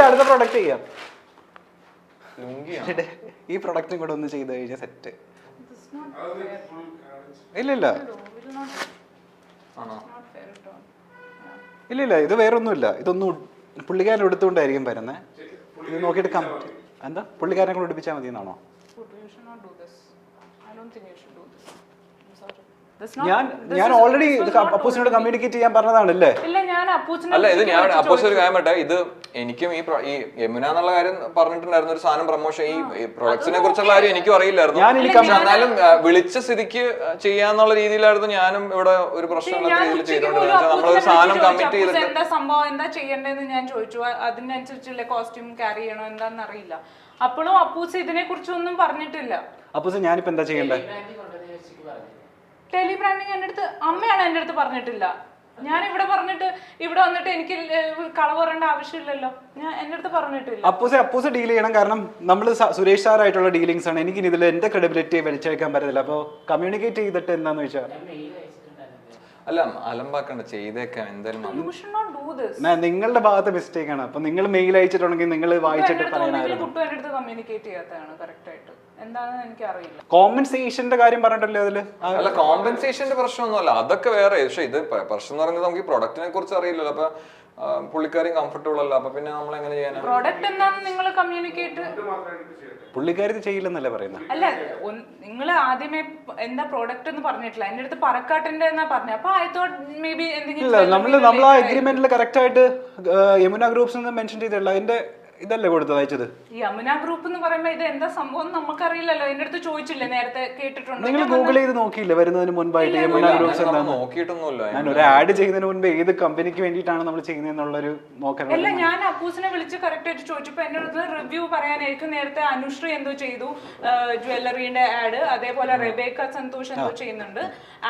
അടുത്ത പ്രൊഡക്റ്റ് ചെയ്യാം. ഈ പ്രൊഡക്റ്റും കൂടെ ഒന്ന് ചെയ്ത് കഴിഞ്ഞാൽ സെറ്റ്. ഇല്ല ഇത് വേറൊന്നുമില്ല. ഇതൊന്നും പുള്ളിക്കാരൻ എടുത്തുകൊണ്ടായിരിക്കും വരുന്നത്. ഇത് നോക്കിയിട്ട് എന്താ പുള്ളിക്കാരനെ കൂടെ ഉടുപ്പിച്ചാൽ മതി എന്നാണോ? ഞാൻ ഓൾറെഡി അപ്പൂസിനോട് കമ്മ്യൂണിക്കേറ്റ് ചെയ്യാൻ പറഞ്ഞതാണല്ലേ. അല്ല ഇത് ഞാൻ അപ്പൂസ് ഒരു കാര്യം പറ്റേ, ഇത് എനിക്കും ഈ യമുന എന്നുള്ള കാര്യം പറഞ്ഞിട്ടുണ്ടായിരുന്നു. ഒരു സാധനം പ്രൊമോഷൻ ഈ പ്രൊഡക്ട്സിനെ കുറിച്ചുള്ള കാര്യം എനിക്കും അറിയില്ലായിരുന്നു. എന്നാലും വിളിച്ച സ്ഥിതിക്ക് ചെയ്യാന്നുള്ള രീതിയിലായിരുന്നു ഞാനും ഇവിടെ ഒരു പ്രശ്നമുള്ള രീതിയിൽ ചെയ്തോണ്ടിരുന്നത്. നമ്മളൊരു സാധനം കമ്മിറ്റ് ചെയ്തിട്ട് എന്താ സംഭവം എന്താ ചെയ്യേണ്ടതെന്ന് ഞാൻ ചോദിച്ചു. അതിനനുസരിച്ചുള്ള കോസ്റ്റ്യൂം ക്യാരി ചെയ്യണോ എന്താന്ന് അറിയില്ല. അപ്പോഴും അപ്പൂസ് ഇതിനെ കുറിച്ചൊന്നും പറഞ്ഞിട്ടില്ല. അപ്പൂസ് ഞാനിപ്പോ എന്താ ചെയ്യണ്ടേ? ടെലി ബ്രാൻഡിങ് എന്റെ അടുത്ത് അമ്മയാണ് എന്റെ അടുത്ത് പറഞ്ഞിട്ടില്ല. ഞാൻ ഇവിടെ പറഞ്ഞിട്ട് ഇവിടെ വന്നിട്ട് എനിക്ക് കളവ് പറയേണ്ട ആവശ്യമില്ലല്ലോ. ഞാൻ എന്റെ അടുത്ത് പറഞ്ഞിട്ടില്ല. അപ്പൂസ് ഡീൽ ചെയ്യണം. കാരണം നമ്മൾ സുരേഷ് സാറായിട്ടുള്ള ഡീലിംഗ്സ് ആണ്. എനിക്ക് ഇതിൽ എന്റെ ക്രെഡിബിലിറ്റി വലിച്ചേക്കാൻ പറ്റത്തില്ല. അപ്പൊ കമ്മ്യൂണിക്കേറ്റ് ചെയ്തിട്ട് എന്താന്ന് വെച്ചാൽ അല്ല അലമ്പാക്കണ്ട, ചെയ്തേക്കാം എന്തായാലും. നിങ്ങളുടെ ഭാഗത്ത് മിസ്റ്റേക്ക് ആണ്. അപ്പൊ നിങ്ങൾ മെയിൽ അയച്ചിട്ടുണ്ടെങ്കിൽ നിങ്ങൾ വായിച്ചിട്ട് പറയാനായിരുന്നു. കോമ്പൻസേഷന്റെ കാര്യം പറഞ്ഞിട്ടല്ലേ അതില്? അല്ല കോമ്പൻസേഷന്റെ പ്രശ്നമൊന്നുമല്ല, അതൊക്കെ വേറെ. പക്ഷെ ഇത് പ്രശ്നം എന്ന് പറയുന്നത് നമുക്ക് ഈ പ്രൊഡക്റ്റിനെ കുറിച്ച് അറിയില്ലല്ലോ. അപ്പൊ പുള്ളിക്കാരും കംഫർട്ടബിൾ അല്ല. അപ്പൊ പിന്നെ നമ്മൾ എങ്ങനെ ചെയ്യാനാ? പുള്ളിക്കാരി ചെയ്യില്ലെന്നല്ലേ പറയുന്നത്? അല്ല നിങ്ങൾ ആദ്യമേ എന്താ പ്രോഡക്റ്റ് എന്ന് പറഞ്ഞിട്ടില്ല. എന്റെ അടുത്ത് പറക്കാട്ടിന്റെ എന്നാ പറഞ്ഞു. അപ്പൊ ഐ തോട്ട് മേ ബി എന്തെങ്കിലും നമ്മൾ ആ അഗ്രിമെന്റിൽ കറക്റ്റ് ആയിട്ട് യമുന ഗ്രൂപ്പ്സ് മെൻഷൻ ചെയ്തിട്ടില്ല. അതിന്റെ ഇതല്ലേ കൊടുത്തത് അയച്ചത്? യമന ഗ്രൂപ്പ് എന്ന് പറയുമ്പോ ഇത് എന്താ സംഭവം നമുക്കറിയില്ലല്ലോ. എന്റെ അടുത്ത് ചോദിച്ചില്ലേ, നേരത്തെ കേട്ടിട്ടുണ്ടോ? നിങ്ങൾ ഗൂഗിൾ ചെയ്ത് നോക്കിയില്ലേ വരുന്നതിന് മുൻപായിട്ട് യമന ഗ്രൂപ്പ്സ് എന്താണെന്ന്? നോക്കിയിട്ടൊന്നുമില്ല. ഞാൻ ഒരു ആഡ് ചെയ്യുന്നതിന് മുൻപ് ഏത് കമ്പനിക്ക് വേണ്ടിയിട്ടാണ് നമ്മൾ ചെയ്യുന്നതെന്നുള്ളൊരു നോക്കാൻ. അല്ല ഞാൻ അപ്പൂസിനെ വിളിച്ച് കറക്റ്റ് ആയിട്ട് ചോദിച്ചപ്പോ എന്റെ അടുത്ത് റിവ്യൂ പറയാനായിരിക്കും. നേരത്തെ അനുശ്രീ എന്തോ ചെയ്തു ജ്വല്ലറിന്റെ ആഡ്, അതേപോലെ റെബേക്ക സന്തോഷ് എന്തോ ചെയ്യുന്നുണ്ട്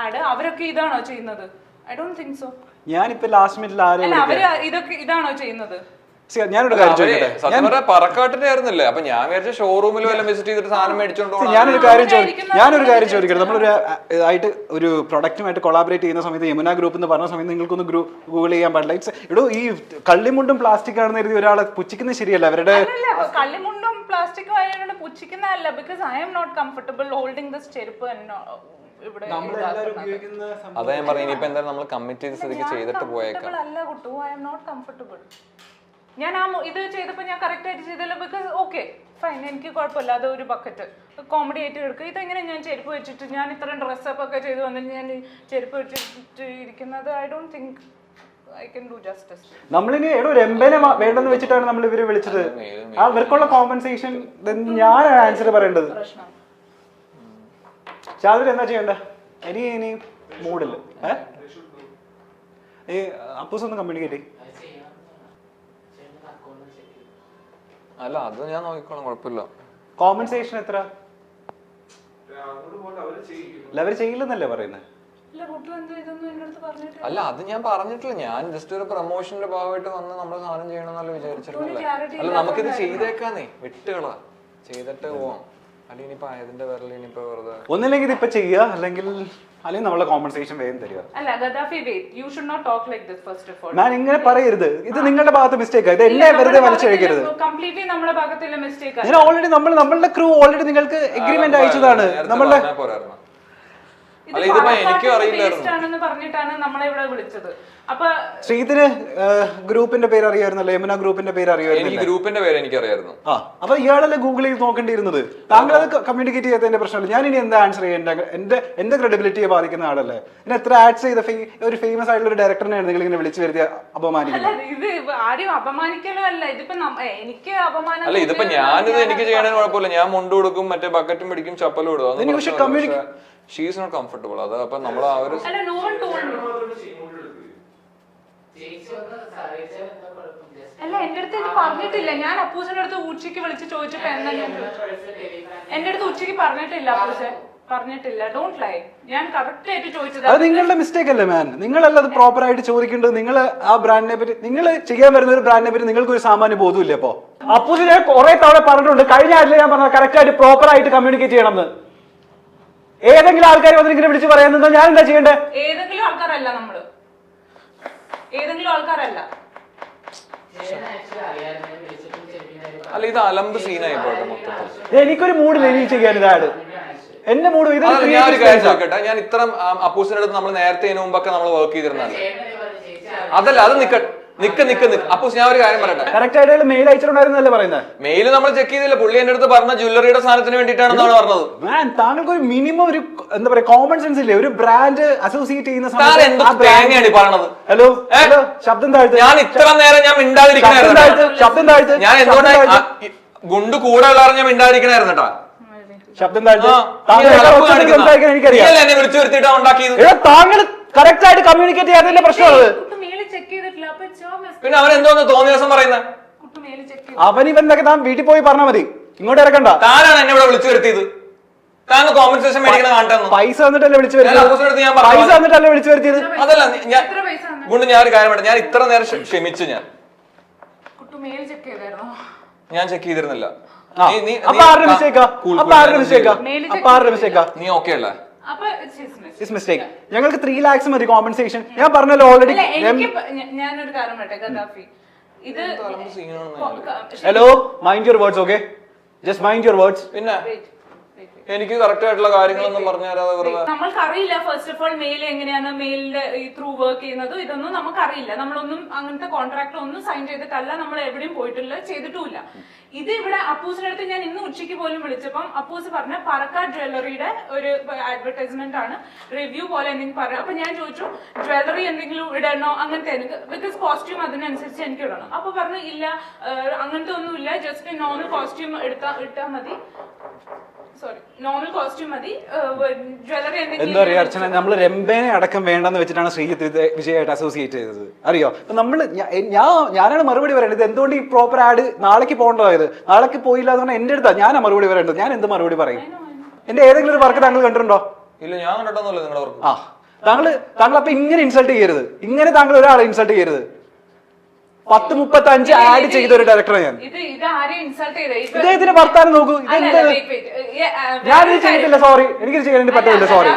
ആഡ്. അവരൊക്കെ ഇതാണോ ചെയ്യുന്നത്? I don't think so. ഞാനിപ്പോ ലാസ്റ്റ് മിനിറ്റിൽ അവര് ഇതൊക്കെ ഇതാണോ ചെയ്യുന്നത്? ഞാനൊരു കാര്യം ചോദിക്കട്ടെ. പറക്കാട്ടിന്റെ ആയിരുന്നില്ലേ? അപ്പൊ ഞാൻ വിചാരിച്ച ഷോറൂമിൽ വല്ല വിസിറ്റ് ചെയ്തിട്ട് സാധനം മേടിച്ചോണ്ട് ഞാനൊരു കാര്യം ചോദിക്കട്ടെ. നമ്മളൊരു ആയിട്ട് ഒരു പ്രൊഡക്റ്റുമായിട്ട് കൊളാബറേറ്റ് ചെയ്യുന്ന സമയത്ത് യമുന ഗ്രൂപ്പ് എന്ന് പറഞ്ഞ സമയത്ത് നിങ്ങൾക്കൊന്ന് ഗൂഗിൾ ചെയ്യാൻ പാടില്ല. ഇടൂ ഈ കള്ളിമുണ്ടും പ്ലാസ്റ്റിക് ആണെന്ന് കരുതി ഒരാളെ പുച്ഛിക്കുന്നത് ശരിയല്ല. അവരുടെ കള്ളിമുണ്ടും പ്ലാസ്റ്റിക്കും ആയതുകൊണ്ട് പുച്ഛിക്കുന്നതല്ല. Because I am not comfortable holding this ചെരുപ്പ്. അതാ ഞാൻ പറഞ്ഞു, ഇനിയിപ്പോ എന്തായാലും നമ്മൾ കമ്മിറ്റ് ചെയ്ത് സ്ഥിതിക്ക് ചെയ്തിട്ട് പോയേക്കാം. ഞാൻ ആ ഇത് ചെയ്തപ്പോ ഞാൻ കറക്റ്റ് ആയിട്ട് ചെയ്തല്ലോ. ബിക്കോസ് ഓക്കെ ഫൈൻ, എനിക്ക് കുഴപ്പമില്ല. അത് ഒരു ബക്കറ്റ് കോമഡി ആയിട്ട് എടുക്കുക. ഇതെങ്ങനെ ഞാൻ ചെരുപ്പ് വെച്ചിട്ട് ഞാൻ ഇത്രയും ഡ്രസ്സപ്പ് ഒക്കെ ചെയ്ത് വന്നിട്ട് ഞാൻ ചെരുപ്പ് വെച്ചിട്ട് ഇരിക്കുന്നത്? I don't think I can do justice. നമ്മളിനി രംബനെ വേണ്ടെന്ന് വെച്ചിട്ടാണ് നമ്മൾ ഇവരെ വിളിച്ചത്. ആ ഇവർക്കുള്ള കോമ്പൻസേഷൻ ഞാൻ ആൻസർ പറയേണ്ടത്. ചാതിൽ എന്താ ചെയ്യണ്ട? ഇനി മൂഡില്ല. ഈ അപ്പൂസ് ഒന്ന് കമ്മ്യൂണിക്കേറ്റ്. അല്ല അത് ഞാൻ നോക്കിക്കോളാം, കുഴപ്പമില്ല. കോമ്പൻസേഷൻ എത്ര? അവർ ചെയ്യില്ലെന്നല്ലേ പറയുന്നത്? അല്ല അത് ഞാൻ പറഞ്ഞിട്ടില്ല. ഞാൻ ജസ്റ്റ് ഒരു പ്രൊമോഷന്റെ ഭാഗമായിട്ട് വന്ന് നമ്മൾ സാധനം ചെയ്യണമെന്നല്ല വിചാരിച്ചിട്ടില്ല. അല്ല നമുക്കിത് ചെയ്തേക്കാന്നേ, വിട്ടുകളാ, ചെയ്തിട്ട് പോവാം. അല്ലെങ്കിൽ ഇനിയിപ്പോ അതിന്റെ പേരിൽ ഇനിയിപ്പോ വെറുതെ ഒന്നില്ലെങ്കിൽ ഇതിപ്പോ ചെയ്യുക, അല്ലെങ്കിൽ നമ്മളെ കോമ്പൻസേഷൻ വേഗം തരിക. ഞാൻ ഇങ്ങനെ പറയരുത്. ഇത് നിങ്ങളുടെ ഭാഗത്ത് മിസ്റ്റേക്ക്. ഇത് എന്നെ വെറുതെ വലിച്ചഴിക്കരുത്. ഞാൻ ഓൾറെഡി നമ്മളുടെ ക്രൂ ഓൾറെഡി നിങ്ങൾക്ക് എഗ്രിമെന്റ് അയച്ചതാണ്. നമ്മളുടെ ശ്രീധന് ഗ്രൂപ്പിന്റെ പേര് അറിയായിരുന്നല്ലോ, യമുന ഗ്രൂപ്പിന്റെ പേര് അറിയായിരുന്നു. ഗ്രൂപ്പിന്റെ പേര് എനിക്ക് അറിയായിരുന്നു. അപ്പൊ ഇയാളല്ലേ ഗൂഗിൾ ചെയ്ത് നോക്കേണ്ടിയിരുന്നത്. താങ്കൾ അത് കമ്മ്യൂണിക്കേറ്റ് ചെയ്യാത്തതിന്റെ പ്രശ്നമല്ല. ഞാൻ ഇനി എന്താ ആൻസർ ചെയ്യേണ്ട? എന്റെ ക്രെഡിബിലിറ്റിയെ ബാധിക്കുന്ന ആളല്ലേ. പിന്നെ എത്ര ആഡ്സ് ചെയ്ത ഒരു ഫേമസ് ആയിട്ടുള്ള ഒരു ഡയറക്ടറിനെ നിങ്ങൾ ഇങ്ങനെ വിളിച്ചു വരുത്തി അപമാനിക്കുന്നത്? അല്ല ഇതിപ്പോ ഞാനിത് എനിക്ക് ചെയ്യണമെന്ന് കുഴപ്പമില്ല. ഞാൻ മുണ്ട് കൊടുക്കും, മറ്റേ ബക്കറ്റും പിടിക്കും, ചപ്പലും ഇടും. She is not comfortable. അത് അപ്പൊ നമ്മൾ ആ ഒരു അല്ല എന്റെ അടുത്ത് ഇത് പറഞ്ഞിട്ടില്ല. ഞാൻ അപ്പൂസിന്റെ അടുത്ത് ഉച്ചയ്ക്ക് വിളിച്ച് ചോദിച്ചപ്പോ എന്താ എന്റെ അടുത്ത് ഉച്ചയ്ക്ക് പറഞ്ഞിട്ടില്ല. അപ്പൂസെ പറഞ്ഞിട്ടില്ല. Don't lie. ഞാൻ കറക്റ്റ് ആയിട്ട് ചോദിച്ചത്. അത് നിങ്ങളുടെ മിസ്റ്റേക്ക് അല്ലേ മാൻ? നിങ്ങളല്ല അത് പ്രോപ്പർ ആയിട്ട് ചോദിക്കേണ്ടത്. നിങ്ങൾ ആ ബ്രാൻഡിനെ പറ്റി, നിങ്ങൾ ചെയ്യാൻ വരുന്ന ഒരു ബ്രാൻഡിനെ പറ്റി നിങ്ങൾക്ക് ഒരു സാമാന്യ ബോധമില്ല. അപ്പൊ അപ്പൂസ് ഞാൻ കുറെ തവണ പറഞ്ഞിട്ടുണ്ട്. കഴിഞ്ഞ ആഴ്ച ഞാൻ പറഞ്ഞത് കറക്റ്റ് ആയിട്ട് പ്രോപ്പർ ആയിട്ട് കമ്മ്യൂണിക്കേറ്റ് ചെയ്യണമെന്ന്. ഏതെങ്കിലും ആൾക്കാർ വന്നിങ്ങനെ വിളിച്ച് പറയാൻ ഞാൻ എന്താ ചെയ്യണ്ടേ? ഏതെങ്കിലും ആൾക്കാരല്ല നമ്മള്, ഏതെങ്കിലും ആൾക്കാരല്ല. അല്ല ഇത് അലമ്പ് സീനായി പോട്ടെ മൊത്തത്തിൽ. എനിക്കൊരു മൂഡില്ല എനിക്ക് ചെയ്യാൻ ഇതാണ് എന്റെ മൂഡ്. ഇത് ഞാൻ ഒരു കാര്യം ചോദിക്കട്ടെ, ഞാൻ ഇത്തരം അപ്പൂസിന്റെ അടുത്ത് നമ്മൾ നേരത്തെ ഇതിനു മുമ്പൊക്കെ നമ്മൾ വർക്ക് ചെയ്തിരുന്നല്ലേ? അതല്ല, അത് നിക്ക് അപ്പൂസ്, ഞാൻ ഒരു കാര്യം പറയട്ടെ. കറക്റ്റ് ആയിട്ട് മെയിൽ അയച്ചിട്ടുണ്ടായിരുന്നല്ലേ പറയുന്നത്? മെയിൽ നമ്മൾ ചെക്ക് ചെയ്തില്ല. പുള്ളി എന്റെ അടുത്ത് പറഞ്ഞ ജ്വല്ലറിയുടെ സാധനത്തിന് വേണ്ടിയിട്ടാണെന്നാണ് പറഞ്ഞത്. താങ്കൾക്ക് ഒരു മിനിമം ഒരു എന്താ പറയാ കോമൺ സെൻസ് ഇല്ലേ? ഒരു ബ്രാൻഡ് അസോസിയേറ്റ് ചെയ്യുന്ന തേങ്ങയാണ് പറഞ്ഞത്. ഹലോ ഹലോ, ശബ്ദം താഴ്ത്ത്. ഞാൻ ഇത്ര നേരം ഞാൻ മിണ്ടാതിരിക്കണായിരുന്നു. ശബ്ദം താഴ്ത്ത്. ഞാൻ എന്തുകൊണ്ടാണ് ഗുണ്ട് കൂടെ ഉള്ളവരെ ഞാൻ മിണ്ടാതിരിക്കണായിരുന്നു കേട്ടാ. ശബ്ദം താഴ്ത്ത്. എനിക്കറിയാം എന്നെ വിളിച്ചു വരുത്തിയിട്ടാ ഉണ്ടാക്കിയത്. താങ്കൾ കറക്റ്റ് ആയിട്ട് കമ്മ്യൂണിക്കേറ്റ് ചെയ്യാത്തതിന്റെ പ്രശ്നമാണ്. പിന്നെ അവൻ എന്തോന്ന് തോന്നിയ ദിവസം പറയുന്നത്? അവനിവന്തൊക്കെ താൻ വീട്ടിൽ പോയി പറഞ്ഞാൽ മതി, ഇങ്ങോട്ട് ഇറക്കണ്ട. താനാണ് എന്നെ ഇവിടെ വിളിച്ചു വരുത്തിയത്. താങ്കൾ കോമ്പൻസേഷൻ മേടിക്കണ കാണട്ടെന്ന്. പൈസ തന്നിട്ടല്ലേ വിളിച്ചു വരുത്തിയത്? പൈസ തന്നിട്ടല്ലേ വിളിച്ചു വരുത്തിയത്? അതല്ല കൊണ്ട് ഞാൻ ഒരു കാര്യം പറയട്ടെ, ഞാൻ ഇത്ര നേരം ക്ഷമിച്ചു. ഞാൻ ചെക്ക് ചെയ്തിരുന്നില്ല. നീ ഓക്കെ അല്ലേ? ഞങ്ങൾക്ക് 3 lakhs മതി കോമ്പൻസേഷൻ. ഞാൻ പറഞ്ഞല്ലോ ഓൾറെഡി. ഞാനൊരു കാര്യം പറയട്ടെ ഗദ്ദാഫി, ഇത് hello, mind your words. Okay, just mind your words. പിന്നെ എനിക്ക് കറക്റ്റ് ആയിട്ടുള്ള കാര്യങ്ങളൊന്നും പറഞ്ഞു തരാതെ വെറുതെ. നമ്മൾക്കറിയില്ല ഫസ്റ്റ് ഓഫ് ഓൾ മെയിൽ എങ്ങനെയാണ് മെയിലിന്റെ ഈ ത്രൂ വർക്ക് ചെയ്യുന്നത്, ഇതൊന്നും നമുക്കറിയില്ല. നമ്മളൊന്നും അങ്ങനത്തെ കോൺട്രാക്ട് ഒന്നും സൈൻ ചെയ്തിട്ടല്ല, നമ്മൾ എവിടെയും പോയിട്ടില്ല, ചെയ്തിട്ടുമില്ല. ഇത് ഇവിടെ അപ്പൂസിന്റെ അടുത്ത് ഞാൻ ഇന്ന് ഉച്ചയ്ക്ക് പോലും വിളിച്ചപ്പം അപ്പൂസ് പറഞ്ഞ പാലക്കാട് ജ്വല്ലറിയുടെ ഒരു അഡ്വർടൈസ്മെന്റ് ആണ്, റിവ്യൂ പോലെ എന്തെങ്കിലും പറഞ്ഞു. അപ്പൊ ഞാൻ ചോദിച്ചു ജ്വല്ലറി എന്തെങ്കിലും ഇടണോ അങ്ങനത്തെ, എനിക്ക് ബിക്കോസ് കോസ്റ്റ്യൂം അതിനനുസരിച്ച് എനിക്ക് ഇടണം. അപ്പൊ പറഞ്ഞു ഇല്ല അങ്ങനത്തെ ഒന്നും ഇല്ല, ജസ്റ്റ് നോർമൽ കോസ്റ്റ്യൂം ഇട്ടാൽ മതി. സോറി, നോർമൽ കോസ്റ്റ്യൂം മതി, ജ്വല്ലറി എന്താ പറയാ അർച്ചന, നമ്മള് രംഭേനെ അടക്കം വേണ്ടെന്ന് വെച്ചിട്ടാണ് ശ്രീജിത്ത് വിജയായിട്ട് അസോസിയേറ്റ് ചെയ്തത്. അറിയോ? അപ്പൊ നമ്മള് ഞാനാണ് മറുപടി പറയേണ്ടത്. എന്തുകൊണ്ട് ഈ പ്രോപ്പർ ആഡ് നാളേക്ക് പോകേണ്ടതായത്? നാളേക്ക് പോയില്ല എന്ന് പറഞ്ഞാൽ എന്റെ അടുത്താ ഞാനാ മറുപടി പറയേണ്ടത്. ഞാൻ എന്ത് മറുപടി പറയും? എന്റെ ഏതെങ്കിലും ഒരു വർക്ക് താങ്കൾ കണ്ടിട്ടുണ്ടോ? ഇല്ല, ഞാൻ കണ്ടിട്ടൊന്നുമില്ല നിങ്ങളുടെ വർക്ക്. താങ്കൾ അപ്പൊ ഇങ്ങനെ ഇൻസൾട്ട് ചെയ്യരുത്, ഇങ്ങനെ താങ്കൾ ഒരാളെ ഇൻസൾട്ട് ചെയ്യരുത്. 10:35 ആഡ് ചെയ്ത ഒരു ഡയറക്ടറെ ഞാൻ. ഇദ്ദേഹത്തിന്റെ വർത്താനം നോക്കൂ. ഞാൻ ഇത് ചെയ്തിട്ടില്ല, സോറി, എനിക്കിത് ചെയ്യാൻ പറ്റില്ല, സോറി.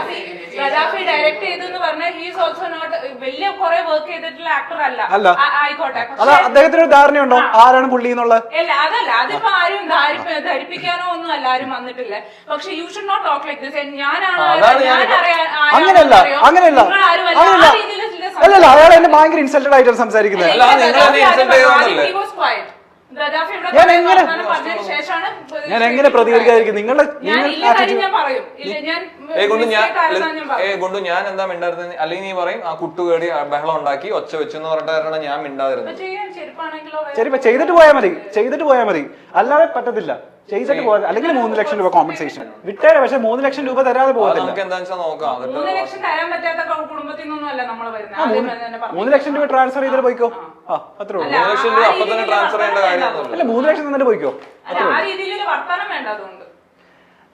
ഡയറക്ട് ചെയ്തെന്ന് പറഞ്ഞാൽ ഹീസ് ഓൾസോ നോട്ട് വലിയ കുറെ വർക്ക് ചെയ്തിട്ടുള്ള ആക്ടർ അല്ല. ആയിക്കോട്ടെ, അല്ല അദ്ദേഹത്തിന് ഒരു ധാരണയുണ്ടോ ആരാണ് പുള്ളി എന്നുള്ള? അതല്ല, അതിപ്പോ ആരും ധരിപ്പിക്കാനോ ഒന്നും അല്ല, ആരും വന്നിട്ടില്ല. പക്ഷെ you should not talk like this. അങ്ങനെയല്ല അല്ലല്ല, അയാൾ എന്നെ ഭയങ്കര ഇൻസൾട്ടഡ് ആയിട്ടാണ് സംസാരിക്കുന്നത്. ഞാൻ എങ്ങനെ പ്രതികരിക്കാതിരിക്കും? ഞാൻ എന്താ മിണ്ടായിരുന്നത്? അല്ലെങ്കിൽ നീ പറയും ആ കുട്ടുകേടി ബഹളം ഉണ്ടാക്കി ഒച്ച വെച്ചെന്ന് പറഞ്ഞിട്ടാണ് ഞാൻ മിണ്ടാതിരുന്നത്. ശരി, ചെയ്തിട്ട് പോയാൽ മതി, അല്ലാതെ പറ്റത്തില്ല. ചെയ്തിട്ട് പോകാൻ, അല്ലെങ്കിൽ 3 ലക്ഷം രൂപ കോമ്പൻസേഷൻ വിട്ടേരെ. പക്ഷെ 3 ലക്ഷം രൂപ തരാതെ പോകത്തില്ല. 3 ലക്ഷം രൂപ ട്രാൻസ്ഫർ ചെയ്തിട്ട് പോയിക്കോ. അത്രേ ഉള്ളൂ. 3 ലക്ഷം രൂപ അപ്പൊ തന്നെ ട്രാൻസ്ഫർ ചെയ്യേണ്ട കാര്യമൊന്നുമില്ല. അല്ല, 3 ലക്ഷം തന്നിട്ട് പോയിക്കോ.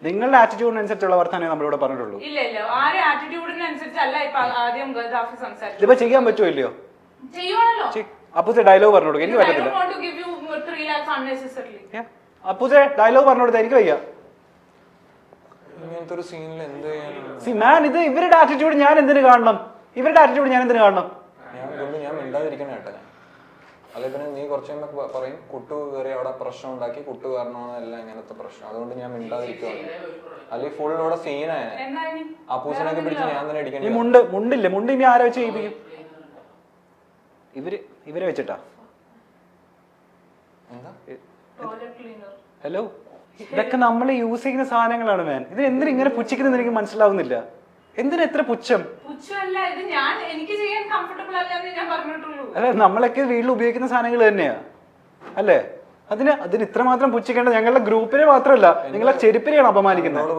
നിങ്ങളുടെ ആറ്റിറ്റ്യൂഡിനനുസരിച്ചുള്ള വർത്താനേ നമ്മളിവിടെ പറഞ്ഞിട്ടുള്ളൂ. ഇതിപ്പോ ചെയ്യാൻ പറ്റുമോ ഇല്ലയോ? അപ്പൂസെ ഡയലോഗ് പറഞ്ഞോളൂ, എനിക്ക് പറ്റത്തില്ല. അപ്പൂസെ ഡയലോഗ് പറഞ്ഞോളൂ, എനിക്ക് വയ്യ. ഇത് ഇവരുടെ ആറ്റിറ്റ്യൂഡ് ഞാൻ എന്തിനു കാണണം? ഞാൻ മിണ്ടാതിരിക്കണേ കേട്ടോ. അല്ലെ പിന്നെ നീ കുറച്ച് പറയും കുട്ടു കയറി അവിടെ പ്രശ്നം ഉണ്ടാക്കി, കുട്ടു കാരണമാണ് എല്ലാം ഇങ്ങനത്തെ പ്രശ്നം, അതുകൊണ്ട് ഞാൻ മിണ്ടാതിരിക്കുവാണ്. അല്ലെങ്കിൽ ഫുൾ ഇവിടെ സീനായ അപ്പൂസിനൊക്കെ പിടിച്ച് ഞാൻ തന്നെ അടിക്കണം. മുണ്ട് ഇനി ആരെ വെച്ച് ചെയ്യിപ്പിക്കും? ഇവരെ വെച്ചിട്ടാ? ഹലോ, ഇതൊക്കെ നമ്മൾ യൂസ് ചെയ്യുന്ന സാധനങ്ങളാണ് മാൻ. ഇത് എന്തിനാ ഇങ്ങനെ പുച്ഛിക്കുന്നത് എനിക്ക് മനസ്സിലാവുന്നില്ല. എന്തിനാ എത്ര പുച്ഛം? അല്ല, നമ്മളൊക്കെ വീട്ടിൽ ഉപയോഗിക്കുന്ന സാധനങ്ങൾ തന്നെയാ അല്ലേ? അതിന് ഇത്രമാത്രം പുച്ഛിക്കേണ്ട ഞങ്ങളുടെ ഗ്രൂപ്പിനെ മാത്രമല്ല, നിങ്ങളെ ചെരുപ്പിനെയാണ് അപമാനിക്കുന്നത്.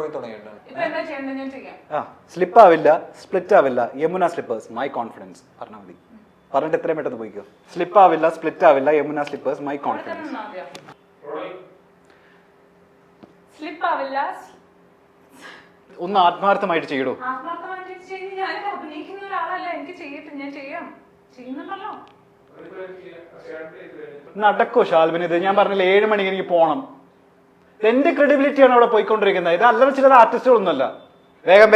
സ്ലിപ്പ് ആവില്ല, സ്പ്ലിറ്റ് ആവില്ല. യമുന സ്ലിപ്പേഴ്സ്, മൈ കോൺഫിഡൻസ് പറഞ്ഞാൽ മതി. പറഞ്ഞിട്ട് എത്രയും പെട്ടെന്ന് പോയിക്കോ. സ്ലിപ്പ് ആവില്ല, സ്പ്ലിറ്റ് ആവില്ല. Yamuna slippers, my confidence. ഒന്ന് ആത്മാർത്ഥമായിട്ട് ചെയ്യടോ. നടക്കോ ഷാൽബിന്? ഇത് ഞാൻ പറഞ്ഞില്ല, 7 മണിക്ക് എനിക്ക് പോണം. എന്റെ ക്രെഡിബിലിറ്റിയാണ് അവിടെ പോയിക്കൊണ്ടിരിക്കുന്നത്. ഇത് അല്ലറ ചില ആർട്ടിസ്റ്റുകളൊന്നുമല്ല. വേഗം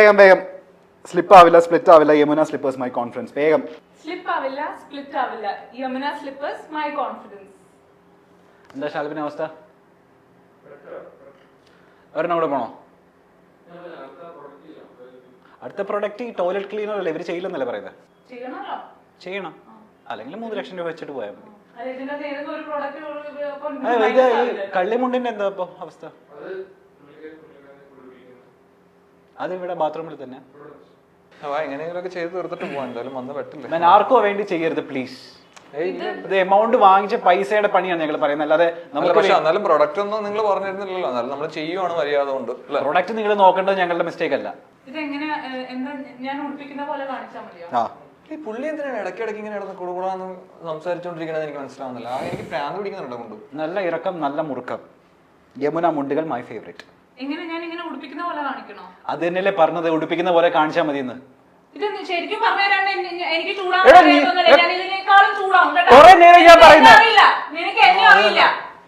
സ്ലിപ്പ് ആവില്ല, സ്പ്ലിറ്റ് ആവില്ല. Yamuna slippers my confidence. വേഗം. സ്ലിപ്പ് ആവില്ല, സ്പ്ലിറ്റ് ആവില്ല. Yamuna slippers my confidence. എന്താ ശാൽബിന്റെ അവസ്ഥ? ഒരെണ്ണം കൂടെ പോണോ? അടുത്ത പ്രൊഡക്റ്റ് ഈ ടോയ്ലറ്റ് ക്ലീനർ അല്ലേ? ഇവര് ചെയ്യില്ലെന്നല്ലേ പറയുന്നത്? ചെയ്യണം. അല്ലെങ്കിൽ 3 ലക്ഷം രൂപ വെച്ചിട്ട് പോയാൽ മതി. ഇത് ഈ കള്ളിമുണ്ടിന്റെ എന്താ ഇപ്പൊ അവസ്ഥ? അതിവിടെ ബാത്റൂമിൽ തന്നെ. എങ്ങനെയെങ്കിലൊക്കെ ചെയ്ത് തീർത്തിട്ട് പോവാൻ. എന്തായാലും വന്ന് പറ്റില്ല. ഞാൻ ആർക്കോ വേണ്ടി ചെയ്യരുത് പ്ലീസ്. ഇത് എമൗണ്ട് വാങ്ങിച്ച പൈസയുടെ പണിയാണ് ഞങ്ങൾ പറയുന്നത്, അല്ലാതെ നമുക്ക്. പക്ഷെ എന്നാലും പ്രൊഡക്റ്റ് ഒന്നും നിങ്ങൾ പറഞ്ഞിരുന്നില്ലല്ലോ. എന്നാലും നമ്മൾ ചെയ്യുവാണ് മര്യാദ കൊണ്ട്. പ്രൊഡക്റ്റ് നിങ്ങൾ നോക്കേണ്ടത് ഞങ്ങളുടെ മിസ്റ്റേക്ക് അല്ല. ഈ പുള്ളി എന്തിനാണ് ഇടയ്ക്കിടയ്ക്ക് ഇങ്ങനെ കൂടുകൂടാന്ന് സംസാരിച്ചോണ്ടിരിക്കണത് എനിക്ക് മനസ്സിലാവുന്നില്ല. എനിക്ക് പ്രാന്ത് പിടിക്കുന്നുണ്ടോ കൊണ്ട്. നല്ല ഇറക്കം, നല്ല മുറുക്കം. യമുന മുണ്ടുകൾ മൈ ഫേവറേറ്റ്. അത് തന്നെയല്ലേ പറഞ്ഞത്, ഉടുപ്പിക്കുന്ന പോലെ കാണിച്ചാൽ മതി എന്ന്. കൊറേ നേരം ഞാൻ പറയുന്നത്.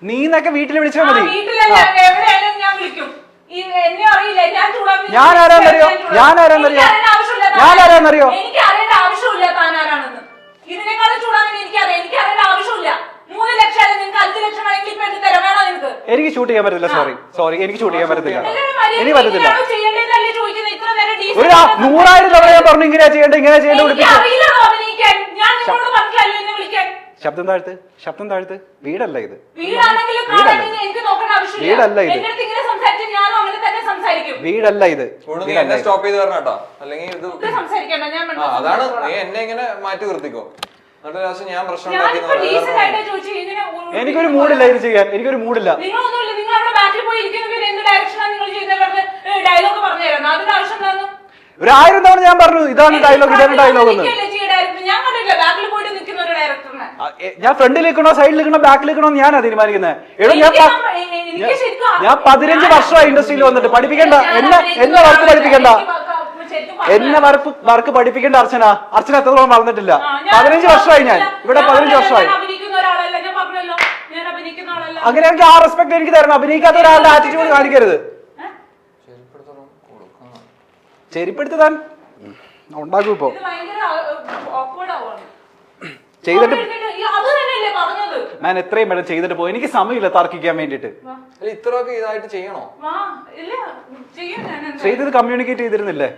നീ എന്നൊക്കെ വീട്ടിൽ വിളിച്ചാൽ മതി. ഞാൻ ആരാന്നറിയോ? എനിക്ക് ഷൂട്ട് ചെയ്യാൻ പറ്റില്ല. സോറി എനിക്ക് ഷൂട്ട് ചെയ്യാൻ പറ്റത്തില്ല. ഇനി പറ്റത്തില്ല. ഒരു 100,000 തവണ ഞാൻ പറഞ്ഞു ഇങ്ങനെയാ ചെയ്യേണ്ട, ഇങ്ങനെ ചെയ്യേണ്ട. ശബ്ദം താഴ്ത്ത്. വീടല്ല ഇത്. വീടല്ല ഇത്. സ്റ്റോപ്പ് ചെയ്ത് പറഞ്ഞാട്ടോ. അല്ലെങ്കിൽ അതാണ് നീ എന്നെ ഇങ്ങനെ മാറ്റി നിർത്തിക്കോ. ഞാൻ പ്രശ്നം എനിക്കൊരു മൂഡില്ല ഇത് ചെയ്യാൻ. എനിക്കൊരു മൂഡില്ല. ഒരു 1000 തവണ ഞാൻ പറഞ്ഞു ഇതാണ് ഡയലോഗ്, ഇതാണ് ഡയലോഗ് എന്ന്. ഞാൻ ഫ്രണ്ടിൽ നിൽക്കണോ സൈഡിൽ നിൽക്കണോ ബാക്കിൽ നിൽക്കണോ ഞാനാ തീരുമാനിക്കുന്നത്. ഞാൻ 15 വർഷമായി ഇൻഡസ്ട്രിയിൽ വന്നിട്ട്. പഠിപ്പിക്കണ്ട എന്നെ വർക്ക് പഠിപ്പിക്കണ്ട. എന്നെ വർക്ക് പഠിപ്പിക്കേണ്ട അർച്ചന എത്രത്തോളം വളർന്നിട്ടില്ല. 15 വർഷമായി ഞാൻ ഇവിടെ. 15 വർഷമായി. അങ്ങനെയാണെങ്കിൽ ആ റെസ്പെക്ട് എനിക്ക് തരണം. അഭിനയിക്കാത്ത ഒരാളുടെ ആറ്റിറ്റ്യൂഡ് കാണിക്കരുത്. ചെരിപ്പെടുത്താൻ ഉണ്ടാക്കും. ഇപ്പൊ ചെയ്തിട്ട് ഞാൻ എത്രയും വേണം ചെയ്തിട്ട് പോയി. എനിക്ക് സമയമില്ല തർക്കിക്കാൻ വേണ്ടിട്ട്. ഇത്രയൊക്കെ ഇതായിട്ട് ചെയ്യണോ? ചെയ്തത് കമ്മ്യൂണിക്കേറ്റ് ചെയ്തിരുന്നില്ലേ?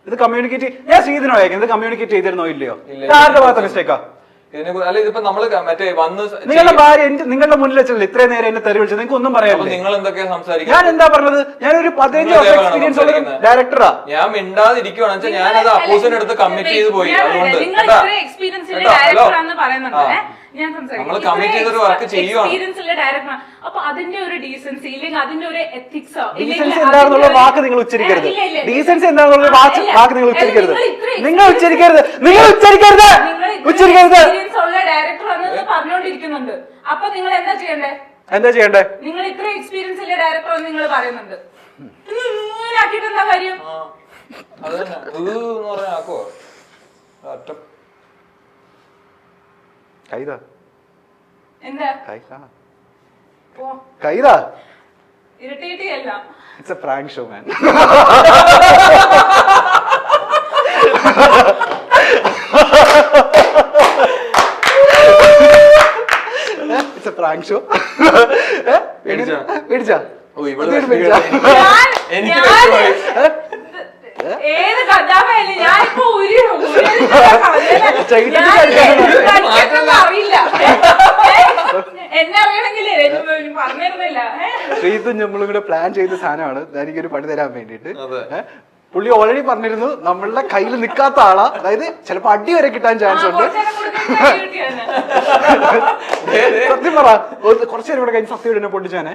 ഇത് കമ്മ്യൂണിക്കേറ്റ് ഞാൻ ചെയ്തിനോ? ഇത് കമ്മ്യൂണിക്കേറ്റ് ചെയ്തിരുന്നോ ഇല്ലയോ? ആരുടെ ഭാഗത്ത് മിസ്റ്റേക്കാ? നിങ്ങളുടെ ഭാര്യ നിങ്ങളുടെ മുന്നിൽ വെച്ചല്ലേ ഇത്രയും നേരം എന്നെ തെറി വിളിച്ചത്? നിങ്ങൾക്ക് ഒന്നും പറയാനില്ല. നിങ്ങൾ എന്തൊക്കെയാ സംസാരിക്കുക? ഞാൻ എന്താ പറഞ്ഞത്? ഞാനൊരു 15 വർഷം എക്സ്പീരിയൻസ് ഉള്ള ഡയറക്ടറാ. ഞാൻ മിണ്ടാതിരിക്കുവാണെന്ന് വെച്ചാൽ ഞാനത് അപ്പൂസിന്റെ അടുത്ത് കമ്മിറ്റ് ചെയ്ത് പോയി. അതുകൊണ്ട് നമ്മൾ കമ്മിറ്റ് ചെയ്തൊരു വർക്ക് ചെയ്യുവാണ്. അപ്പൊ അതിന്റെ ഒരു ഡീസൻസി ഇല്ലെങ്കിൽ അതിന്റെ ഒരു എത്തിക്സോ. ഡീസൻസി എന്താണെന്നുള്ള വാക്ക് നിങ്ങൾ ഉച്ചരിക്കരുത്. ഡീസൻസി എന്താണെന്നുള്ള വാക്ക് നിങ്ങൾ ഉച്ചരിക്കരുത്. നിങ്ങൾ ഉച്ചരിക്കരുത്. ഡയറക്ടർ പറഞ്ഞോണ്ടിരിക്കുന്നുണ്ട്. അപ്പൊ നിങ്ങൾ എന്താ ചെയ്യണ്ടേ? നിങ്ങൾ ഇത്ര എക്സ്പീരിയൻസ് ഉള്ള ഡയറക്ടർ നിങ്ങൾ പറയുന്നുണ്ട്. ആക്കിയിട്ട് എന്താ കാര്യം? കൈതാ ഇറിറ്റേറ്റിയല്ല. It's a prank show, man. It's a prank show. പേടിച്ചാ? ഏത് കഥാപാത്രമല്ലേ ഞാനിപ്പോ അറിയില്ല. എന്നെ അറിയണമെങ്കിലേ പറഞ്ഞിരുന്നില്ല. ശ്രീതും നമ്മളും കൂടെ പ്ലാൻ ചെയ്ത സാധനമാണ് എനിക്കൊരു പണി തരാൻ വേണ്ടിട്ട്. പുള്ളി ഓൾറെഡി പറഞ്ഞിരുന്നു നമ്മളുടെ കയ്യിൽ നിൽക്കാത്ത ആളാ. അതായത് ചിലപ്പോ അടി വരെ കിട്ടാൻ ചാൻസ് ഉണ്ട്. സത്യം പറ, കുറച്ചു നേരം കൂടെ കഴിഞ്ഞ് സത്യയോട് എന്നെ പൊട്ടിച്ചാനെ.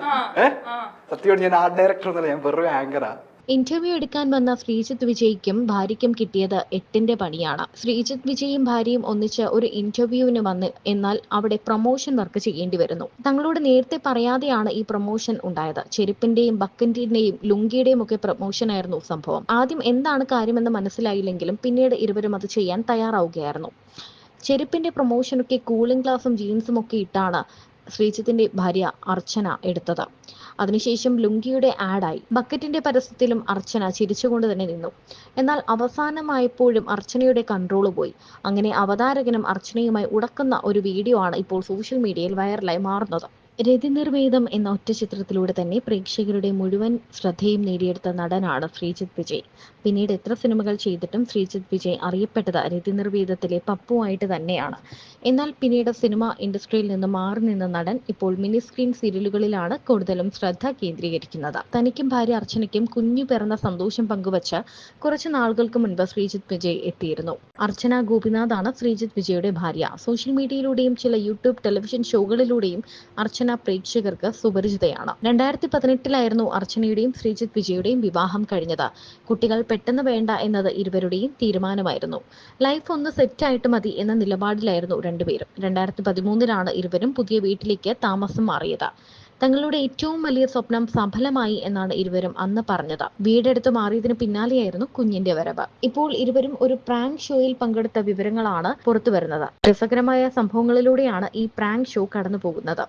സത്യയോട് ഞാൻ ആർട്ട് ഡയറക്ടർ എന്നല്ല, ഞാൻ വെറും ആങ്കറാ. ഇന്റർവ്യൂ എടുക്കാൻ വന്ന ശ്രീജിത്ത് വിജയ്ക്കും ഭാര്യയ്ക്കും കിട്ടിയത് 8ന്റെ പണിയാണ്. ശ്രീജിത്ത് വിജയും ഭാര്യയും ഒന്നിച്ച് ഒരു ഇന്റർവ്യൂവിന് വന്ന് എന്നാൽ അവിടെ പ്രൊമോഷൻ വർക്ക് ചെയ്യേണ്ടി വരുന്നു. തങ്ങളോട് നേരത്തെ പറയാതെയാണ് ഈ പ്രൊമോഷൻ ഉണ്ടായത്. ചെരുപ്പിന്റെയും ബക്കറ്റിന്റെയും ലുങ്കിയുടെയും ഒക്കെ പ്രൊമോഷൻ ആയിരുന്നു സംഭവം. ആദ്യം എന്താണ് കാര്യമെന്ന് മനസ്സിലായില്ലെങ്കിലും പിന്നീട് ഇരുവരും അത് ചെയ്യാൻ തയ്യാറാവുകയായിരുന്നു. ചെരുപ്പിന്റെ പ്രൊമോഷനൊക്കെ കൂളിംഗ് ഗ്ലാസും ജീൻസും ഒക്കെ ഇട്ടാണ് ശ്രീജിത്തിന്റെ ഭാര്യ അർച്ചന എടുത്തത്. അതിനുശേഷം ലുങ്കിയുടെ ആഡായി. ബക്കറ്റിന്റെ പരസ്യത്തിലും അർച്ചന ചിരിച്ചുകൊണ്ട് തന്നെ നിന്നു. എന്നാൽ അവസാനമായപ്പോഴും അർച്ചനയുടെ കൺട്രോൾ പോയി. അങ്ങനെ അവതാരകനും അർച്ചനയുമായി ഉടക്കുന്ന ഒരു വീഡിയോ ആണ് ഇപ്പോൾ സോഷ്യൽ മീഡിയയിൽ വൈറലായി മാറുന്നത്. രതിനിർവേദം എന്ന ഒറ്റ ചിത്രത്തിലൂടെ തന്നെ പ്രേക്ഷകരുടെ മുഴുവൻ ശ്രദ്ധയും നേടിയെടുത്ത നടനാണ് ശ്രീജിത്ത് വിജയ്. പിന്നീട് എത്ര സിനിമകൾ ചെയ്തിട്ടും ശ്രീജിത്ത് വിജയ് അറിയപ്പെട്ടത് രതിനിർവേദത്തിലെ പപ്പുവായിട്ട് തന്നെയാണ്. എന്നാൽ പിന്നീട് സിനിമ ഇൻഡസ്ട്രിയിൽ നിന്ന് മാറി നിന്ന നടൻ ഇപ്പോൾ മിനി സ്ക്രീൻ സീരിയലുകളിലാണ് കൂടുതലും ശ്രദ്ധ കേന്ദ്രീകരിക്കുന്നത്. തനിക്കും ഭാര്യ അർച്ചനയ്ക്കും കുഞ്ഞു പിറന്ന സന്തോഷം പങ്കുവച്ച് കുറച്ച് നാളുകൾക്ക് മുൻപ് ശ്രീജിത്ത് വിജയ് എത്തിയിരുന്നു. അർച്ചന ഗോപിനാഥാണ് ശ്രീജിത്ത് വിജയുടെ ഭാര്യ. സോഷ്യൽ മീഡിയയിലൂടെയും ചില യൂട്യൂബ് ടെലിവിഷൻ ഷോകളിലൂടെയും അർച്ചന പ്രേക്ഷകർക്ക് സുപരിചിതയാണ്. 2018 അർച്ചനയുടെയും ശ്രീജിത്ത് വിജയുടെയും വിവാഹം കഴിഞ്ഞത്. കുട്ടികൾ പെട്ടെന്ന് വേണ്ട എന്നത് ഇരുവരുടെയും തീരുമാനമായിരുന്നു. ലൈഫ് ഒന്ന് സെറ്റായിട്ട് മതി എന്ന നിലപാടിലായിരുന്നു രണ്ടുപേരും. 2013 ഇരുവരും പുതിയ വീട്ടിലേക്ക് താമസം മാറിയത്. തങ്ങളുടെ ഏറ്റവും വലിയ സ്വപ്നം സഫലമായി എന്നാണ് ഇരുവരും അന്ന് പറഞ്ഞത്. വീടെടുത്ത് മാറിയതിന് പിന്നാലെയായിരുന്നു കുഞ്ഞിന്റെ വരവ്. ഇപ്പോൾ ഇരുവരും ഒരു പ്രാങ്ക് ഷോയിൽ പങ്കെടുത്ത വിവരങ്ങളാണ് പുറത്തുവരുന്നത്. രസകരമായ സംഭവങ്ങളിലൂടെയാണ് ഈ പ്രാങ്ക് ഷോ കടന്നു പോകുന്നത്.